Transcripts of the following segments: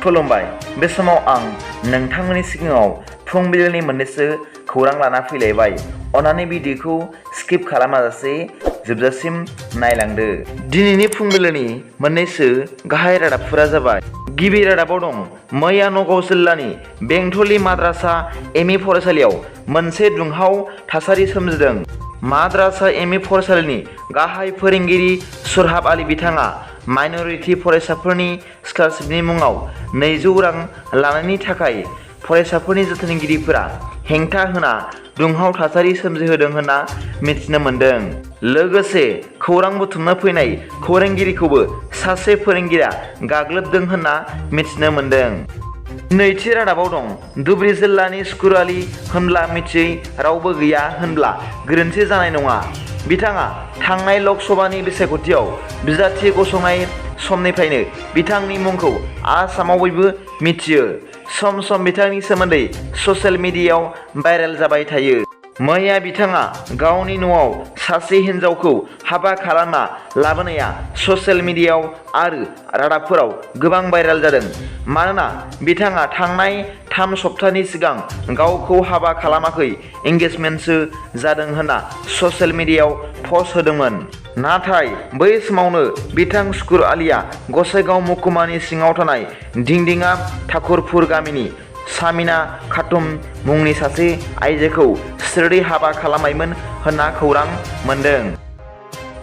खुलुमबाय। बे समाव आं नोंथांमोननि सिगाङाव फुंबिलिनि मोननैसो खौरां लाना फैलायबाय। अन्नानै भिडिअखौ स्किप खालामाजासे जोबजासिम नायलांदो। दिनैनि फुंबिलिनि मोननैसो गाहाय रादाबफोरा जाबाय। गिबि रादाबाव दं, मैया नगाव जिल्लानि बेंटलि माद्रासा एमइ फरायसालियाव मोनसे दुंहाव थासारि सोमजिदों। माद्रासा एमइ फरायसालिनि गाहाय फोरोंगिरि सुरहाब आली बिथाङा माइनरिटि फरायसाफोरनि स्कलारशिपनि मुङाव 200 रां लानायनि थाखाय फरायसाफोरनि जोथोनगिरिफोरा हेंथा होना दुंहाव थासारि सोमजिहोदों होनना मिथिनो मोन्दों। लोगोसे खौरां बुथुमनो फैनाय खौरांगिरिखौबो सासे फोरोंगिरिया गाग्लोबदों होनना मिथिनो मोन्दों। नैथि रादाबाव दं, धुबरी जिल्लानि स्कुरालि होनब्ला मिथियै रावबो गैया होनब्ला गोरोन्थि जानाय नङा। बिथाङा थांनाय लकसभानि बिसायख'थियाव बिजाथि गसंनाय समनिफ्रायनो बिथांनि मुंखौ आसामाव बयबो मिथियो। सम सम बिथांनि सोमोन्दै ससियेल मिडियायाव भाइरेल जाबाय थायो। मैया बिथाङा गावनि न'आव सासे हिन्जावखौ हाबा खालामना लाबोनाया ससियेल मिडियायाव आरो रादाबफोराव गोबां भाइरेल जादों। मानोना बिथाङा थांनाय 3 सप्तानि सिगां गावखौ हाबा खालामाखै, एंगेजमेन्टसो जादों होनना ससियेल मिडियायाव पस्ट होदोंमोन। नाथाय बै समावनो बिथां स्कुर आलिया गसाइगाव महकुमानि सिङाव थानाय दिंदिङा ठाकुरपुर गामिनि सामिना खातुम मुंनि सासे आइजोखौ सिरियै हाबा खालामनायमोन होनना खौरां मोन्दों।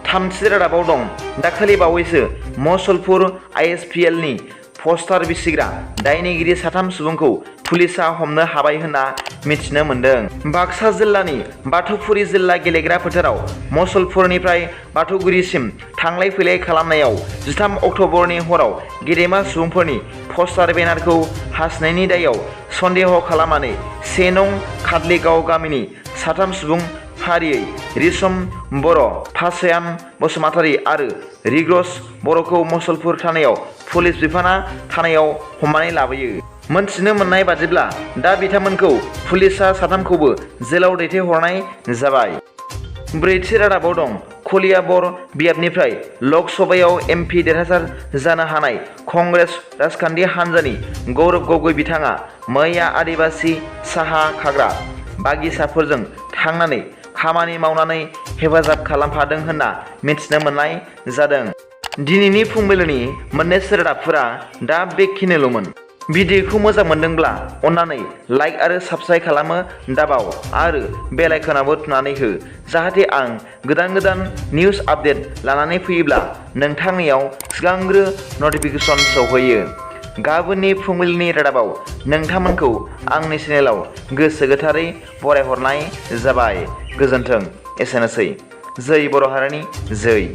थामथि रादाबाव दं, दाखालि बावैसो मुसलपुर ISPLनि पस्टार बिसिग्रा दायनिगिरि 3 सुबुंखौ पुलिसा हमनो हाबाय होनना मिथिनो मोन्दों। बाक्सा जिल्लानि बाथौफुरि जिल्ला गेलेग्रा फोथाराव मुसलपुरनिफ्राय बाथौगुरिसिम थांलाय फैलाय खालामनायाव 13 अक्ट'बरनि हराव गेदेमा सुबुंफोरनि पस्टार बेनारखौ हासिनायनि दायाव सन्देह खालामनानै 1 नं खादलिगाव गामिनि 3 सुबुं फारियै रिसम बर', फासायान बसुमतारी आरो रिग्रस बर'खौ मुसलपुर थानायाव पुलिस बिफाना थानायाव हमनानै लाबोयो। मोनथिनो मोननाय बादिब्ला दा बिथांमोनखौ पुलिसा 3खौबो जेलाव दैथायहरनाय जाबाय। ब्रैथि रादाबाव दं, कलियाबर बियाबनिफ्राय लकसभायाव MP देरहासार जानो हानाय कंग्रेस राजखान्थि हान्जानि गौरब गगৈ बिथाङा मैया आदिबासि साहा खाग्रा बागिसाफोरजों थांनानै खामानि मावनानै हेफाजाब खालामफादों होनना मिथिनो मोननाय जादों। दिनैनि फुंबिलिनि मोननैसो रादाबफोरा दा बेखिनिल'मोन। भिडिअखौ मोजां मोनदोंब्ला अन्नानै लाइक आरो साबस्क्राइब खालामनो दाबाव आरो बेल आइकनावबो थुनानै हो, जाहाथे आं गोदान निउस आपडेट लानानै फैयोब्ला नोंथांनियाव सिगांग्रो नटिफिकेसन सौहैयो। गाबोननि फुंबिलिनि रादाबाव नोंथांमोनखौ आंनि चेनेलाव गोसो गोथारै बरायहरनाय जाबाय। गोजोन्थों। एसेनोसै। जै बर' हारिनि जै।